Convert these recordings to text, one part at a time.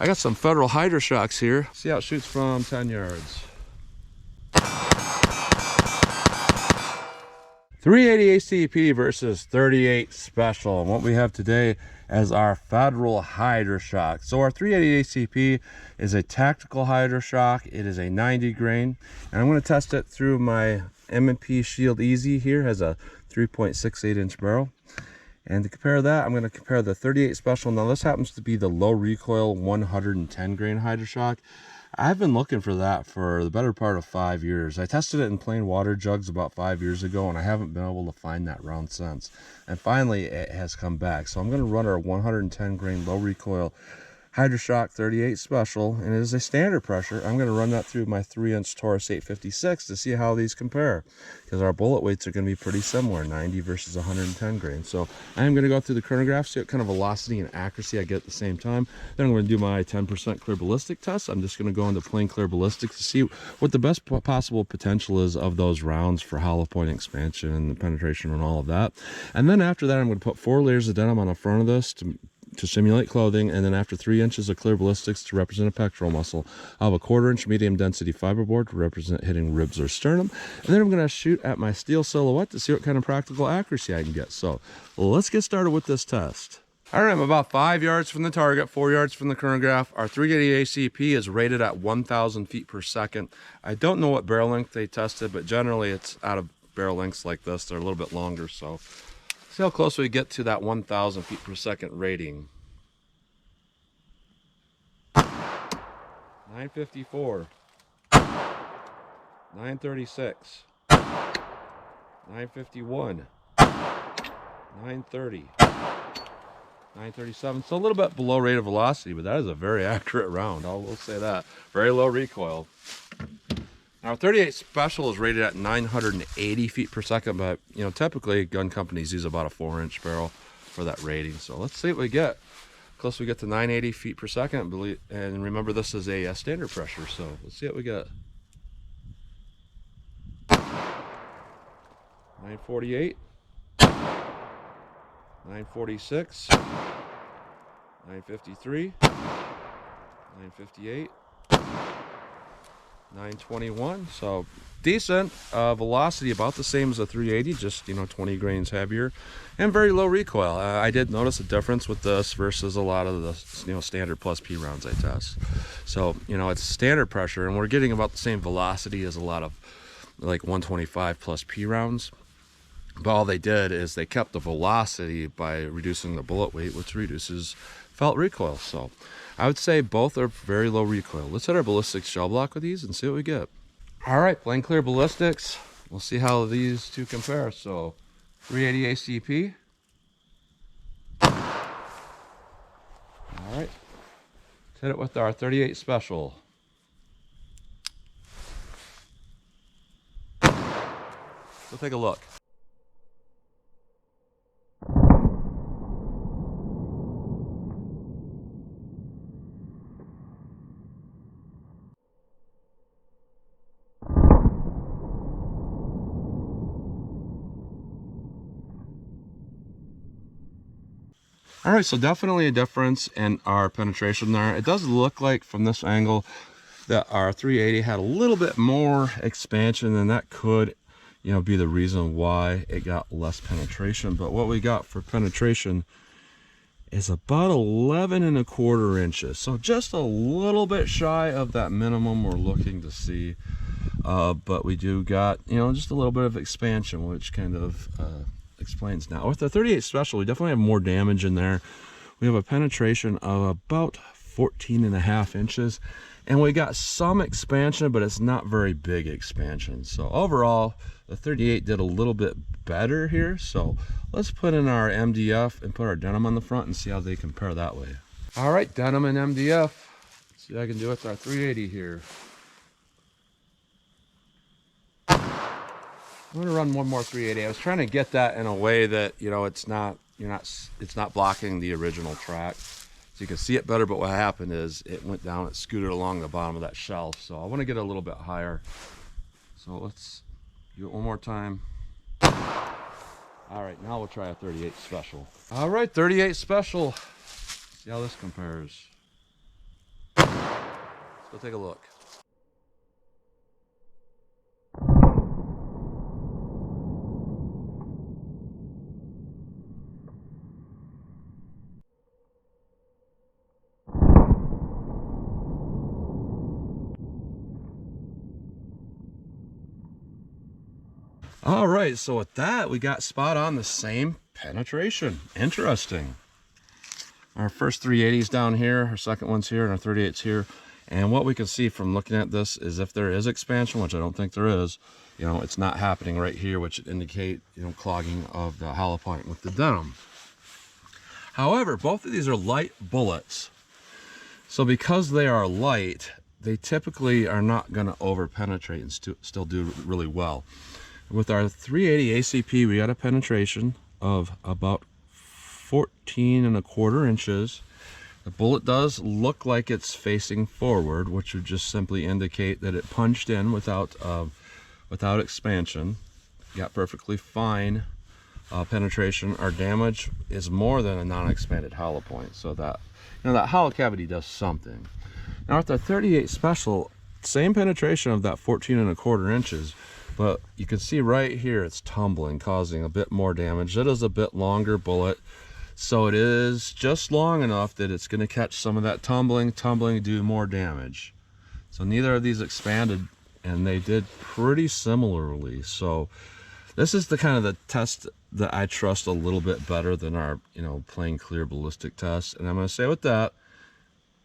got some Federal Hydrashocks here. See how it shoots from 10 yards. 380 ACP versus 38 Special. And what we have today as our Federal Hydrashok. So our 380 ACP is a tactical Hydrashok. It is a 90 grain. And I'm going to test it through my M&P Shield Easy here. It has a 3.68 inch barrel. And to compare that, I'm going to compare the 38 Special. Now this happens to be the low recoil 110 grain Hydrashok. I've been looking for that for the better part of 5 years. I tested it in plain water jugs about 5 years ago, and I haven't been able to find that round since. And finally, it has come back. So I'm going to run our 110 grain low recoil Hydrashok 38 Special, and it is a standard pressure. I'm going to run that through my 3-inch Taurus 856 to see how these compare, because our bullet weights are going to be pretty similar, 90 versus 110 grain. So I'm going to go through the chronograph, see what kind of velocity and accuracy I get at the same time. Then I'm going to do my 10% clear ballistic test. I'm just going to go into plain clear ballistics to see what the best possible potential is of those rounds for hollow point expansion and the penetration and all of that. And then after that, I'm going to put 4 layers of denim on the front of this to simulate clothing, and then after 3 inches of clear ballistics to represent a pectoral muscle, I'll have a 1/4 inch medium density fiberboard to represent hitting ribs or sternum, and then I'm going to shoot at my steel silhouette to see what kind of practical accuracy I can get. So let's get started with this test. All right, I'm about 5 yards from the target, 4 yards from the chronograph. Our 380 ACP is rated at 1,000 feet per second. I don't know what barrel length they tested, but generally it's out of barrel lengths like this. They're a little bit longer, so see how close we get to that 1,000 feet per second rating. 954, 936, 951, 930, 937. So a little bit below rate of velocity, but that is a very accurate round. I will say that. Very low recoil. Now, 38 Special is rated at 980 feet per second, but you know, typically gun companies use about a 4-inch barrel for that rating. So let's see what we get. Close we get to 980 feet per second, and remember this is a standard pressure, so let's see what we get. 948, 946, 953, 958, 921. So decent velocity, about the same as a 380, just 20 grains heavier, and very low recoil. I did notice a difference with this versus a lot of the standard plus P rounds I test. So it's standard pressure, and we're getting about the same velocity as a lot of like 125 plus P rounds. But all they did is they kept the velocity by reducing the bullet weight, which reduces felt recoil. So I would say both are very low recoil. Let's hit our ballistics shell block with these and see what we get. All right, plain clear ballistics. We'll see how these two compare. So 380 ACP. All right, let's hit it with our 38 Special. We'll take a look. All right, so definitely a difference in our penetration there. It does look like from this angle that our 380 had a little bit more expansion, and that could, be the reason why it got less penetration. But what we got for penetration is about 11¼ inches. So just a little bit shy of that minimum we're looking to see. But we do got, just a little bit of expansion, which kind of explains now. With the 38 Special, we definitely have more damage in there. We have a penetration of about 14½ inches, and we got some expansion, but it's not very big expansion. So overall, the 38 did a little bit better here. So let's put in our MDF and put our denim on the front and see how they compare that way. All right, denim and MDF. Let's see what I can do with our 380 here. I'm gonna run one more 380. I was trying to get that in a way that it's not blocking the original track, so you can see it better. But what happened is it went down, it scooted along the bottom of that shelf. So I want to get a little bit higher. So let's do it one more time. All right, now we'll try a 38 Special. All right, 38 Special. See how this compares. Go take a look. All right, so with that, we got spot on the same penetration. Interesting. Our first 380s down here, our second one's here, and our 38's here. And what we can see from looking at this is if there is expansion, which I don't think there is, you know, it's not happening right here, which would indicate, you know, clogging of the hollow point with the denim. However, both of these are light bullets. So because they are light, they typically are not going to over penetrate and still do really well. With our 380 ACP, we got a penetration of about 14¼ inches. The bullet does look like it's facing forward, which would just simply indicate that it punched in without expansion. Got perfectly fine penetration. Our damage is more than a non-expanded hollow point, so that, you know, that hollow cavity does something. Now with the 38 Special, same penetration of that 14¼ inches, but you can see right here it's tumbling, causing a bit more damage. It is a bit longer bullet, so it is just long enough that it's going to catch some of that tumbling, do more damage. So neither of these expanded, and they did pretty similarly. So this is the kind of the test that I trust a little bit better than our, you know, plain clear ballistic test. And I'm going to say with that,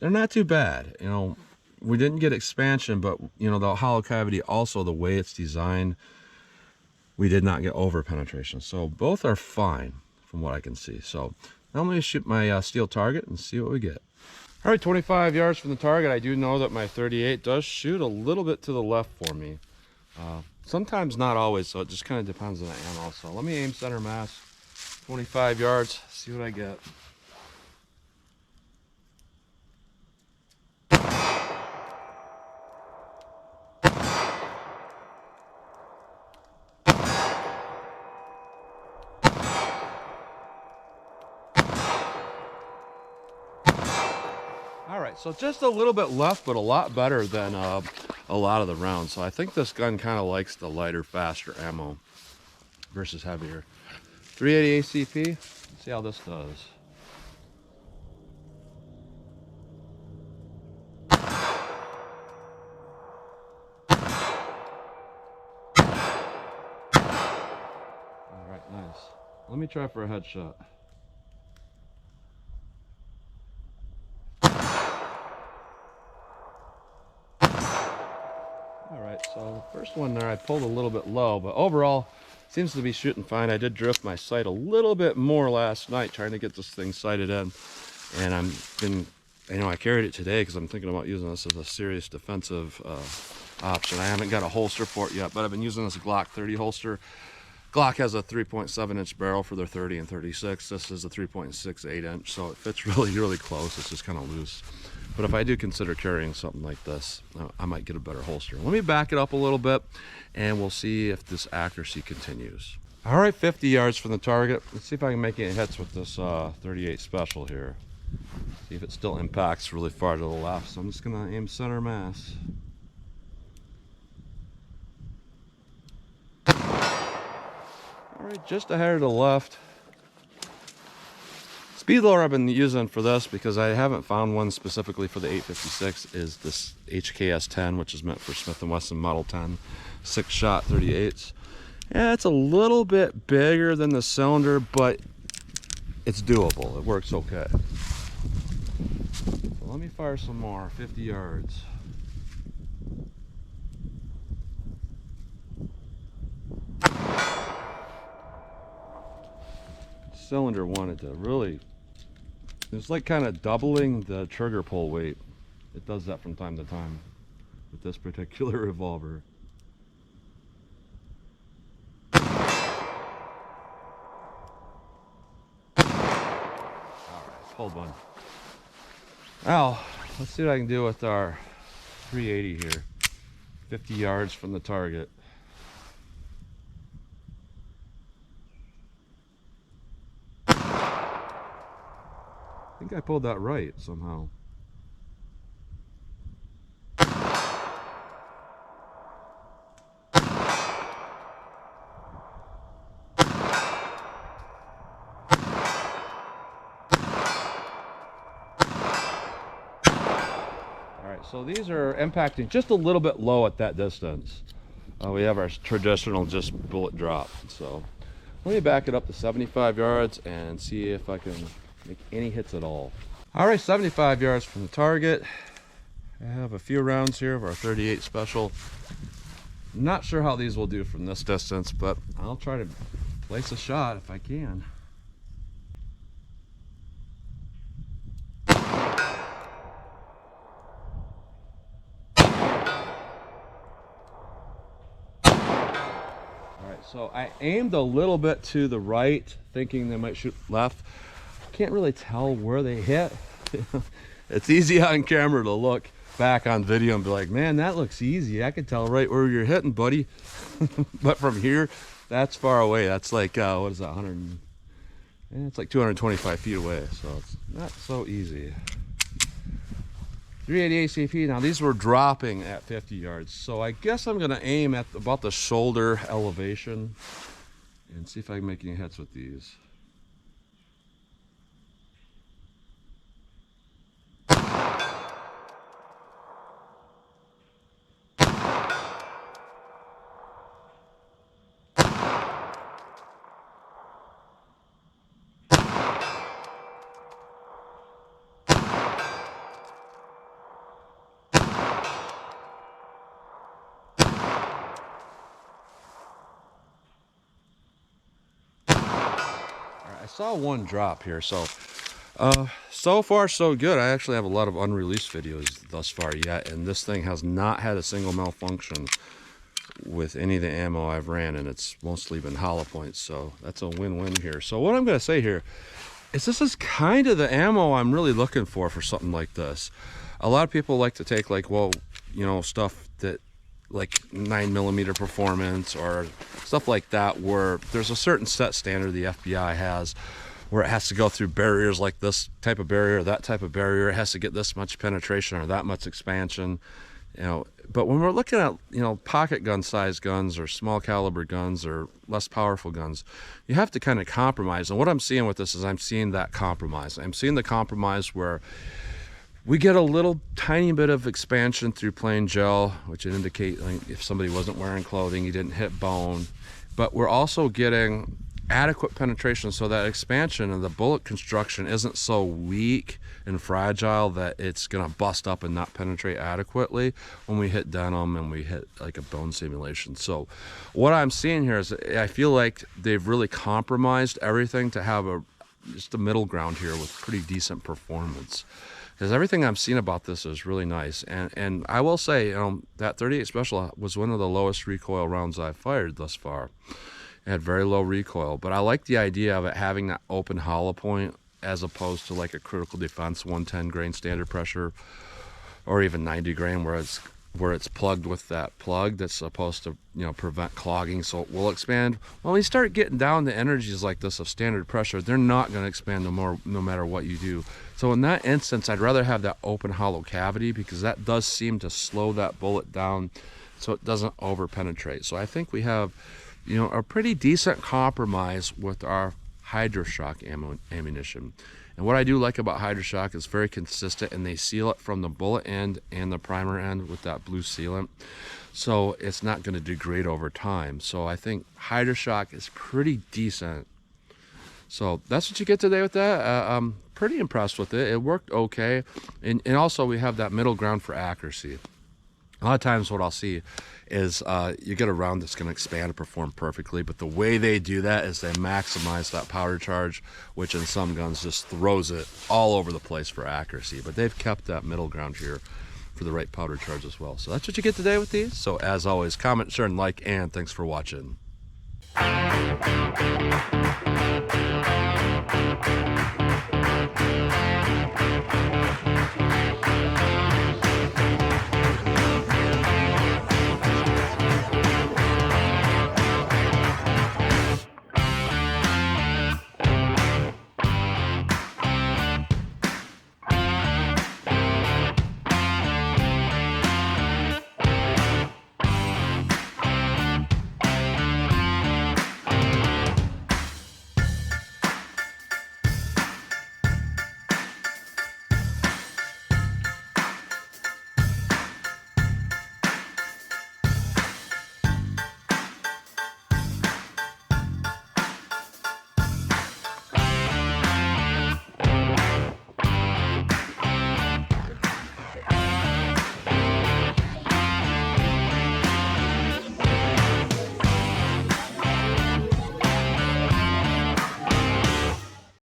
they're not too bad. You know, we didn't get expansion, but, you know, the hollow cavity, also the way it's designed, we did not get over penetration. So both are fine from what I can see. So now I'm going to shoot my steel target and see what we get. All right, 25 yards from the target. I do know that my 38 does shoot a little bit to the left for me. Sometimes not always, so it just kind of depends on the ammo. So let me aim center mass, 25 yards, see what I get. All right, so just a little bit left, but a lot better than a lot of the rounds. So I think this gun kind of likes the lighter, faster ammo versus heavier. 380 ACP, let's see how this does. All right, nice. Let me try for a headshot. All right, so the first one there I pulled a little bit low, but overall seems to be shooting fine. I did drift my sight a little bit more last night trying to get this thing sighted in, and I carried it today because I'm thinking about using this as a serious defensive option. I haven't got a holster for it yet, but I've been using this Glock 30 holster. Glock has a 3.7-inch barrel for their 30 and 36. This is a 3.68-inch, so it fits really close. It's just kind of loose. But if I do consider carrying something like this, I might get a better holster. Let me back it up a little bit, and we'll see if this accuracy continues. All right, 50 yards from the target. Let's see if I can make any hits with this 38 Special here. See if it still impacts really far to the left. So I'm just gonna aim center mass. All right, just ahead of the left. Speed loader I've been using for this, because I haven't found one specifically for the 856, is this HKS 10, which is meant for Smith & Wesson Model 10 6-shot 38s. Yeah, it's a little bit bigger than the cylinder, but it's doable. It works okay. So let me fire some more, 50 yards. Cylinder wanted to really, it's like kind of doubling the trigger pull weight. It does that from time to time with this particular revolver. All right, hold one. Now, let's see what I can do with our 380 here. 50 yards from the target. I think I pulled that right somehow. right, so these are impacting just a little bit low at that distance. We have our traditional just bullet drop. So let me back it up to 75 yards and see if I can make any hits at all. All right, 75 yards from the target. I have a few rounds here of our 38 special. Not sure how these will do from this distance, but I'll try to place a shot if I can. So I aimed a little bit to the right, thinking they might shoot left. Can't really tell where they hit. It's easy on camera to look back on video and be like, man, that looks easy. I can tell right where you're hitting, buddy. But from here, that's far away. That's like, what is that, 100? It's like 225 feet away, so it's not so easy. 380 ACP. Now these were dropping at 50 yards, so I guess I'm gonna aim at about the shoulder elevation and see if I can make any hits with these. I saw one drop here, so so far so good. I actually have a lot of unreleased videos thus far yet, and this thing has not had a single malfunction with any of the ammo I've ran, and it's mostly been hollow points, so that's a win-win here. So what I'm going to say here is this is kind of the ammo I'm really looking for something like this. A lot of people like to take, like, well, you know, stuff that like 9mm performance or stuff like that, where there's a certain set standard the FBI has where it has to go through barriers like this type of barrier, that type of barrier. It has to get this much penetration or that much expansion, you know. But when we're looking at, you know, pocket gun size guns or small caliber guns or less powerful guns, you have to kind of compromise. And what I'm seeing with this is I'm seeing that compromise. I'm seeing the compromise where we get a little tiny bit of expansion through plain gel, which would indicate, like, if somebody wasn't wearing clothing, you didn't hit bone. But we're also getting adequate penetration, so that expansion and the bullet construction isn't so weak and fragile that it's gonna bust up and not penetrate adequately when we hit denim and we hit like a bone simulation. So what I'm seeing here is I feel like they've really compromised everything to have just a middle ground here with pretty decent performance. Because everything I'm seeing about this is really nice. And I will say, that 38 Special was one of the lowest recoil rounds I've fired thus far. It had very low recoil, but I like the idea of it having that open hollow point as opposed to like a critical defense 110 grain standard pressure or even 90 grain where it's plugged with that plug that's supposed to, you know, prevent clogging, so it will expand. When we start getting down to energies like this of standard pressure, they're not going to expand no matter what you do. So in that instance, I'd rather have that open hollow cavity, because that does seem to slow that bullet down so it doesn't over penetrate. So I think we have, you know, a pretty decent compromise with our Hydrashok ammunition. And what I do like about Hydrashok is very consistent, and they seal it from the bullet end and the primer end with that blue sealant, so it's not going to degrade over time. So I think Hydrashok is pretty decent. So that's what you get today with that. I'm pretty impressed with it. It worked okay, and also we have that middle ground for accuracy. A lot of times what I'll see is you get a round that's going to expand and perform perfectly, but the way they do that is they maximize that powder charge, which in some guns just throws it all over the place for accuracy. But they've kept that middle ground here for the right powder charge as well. So that's what you get today with these. So as always, comment, share, and like, and thanks for watching.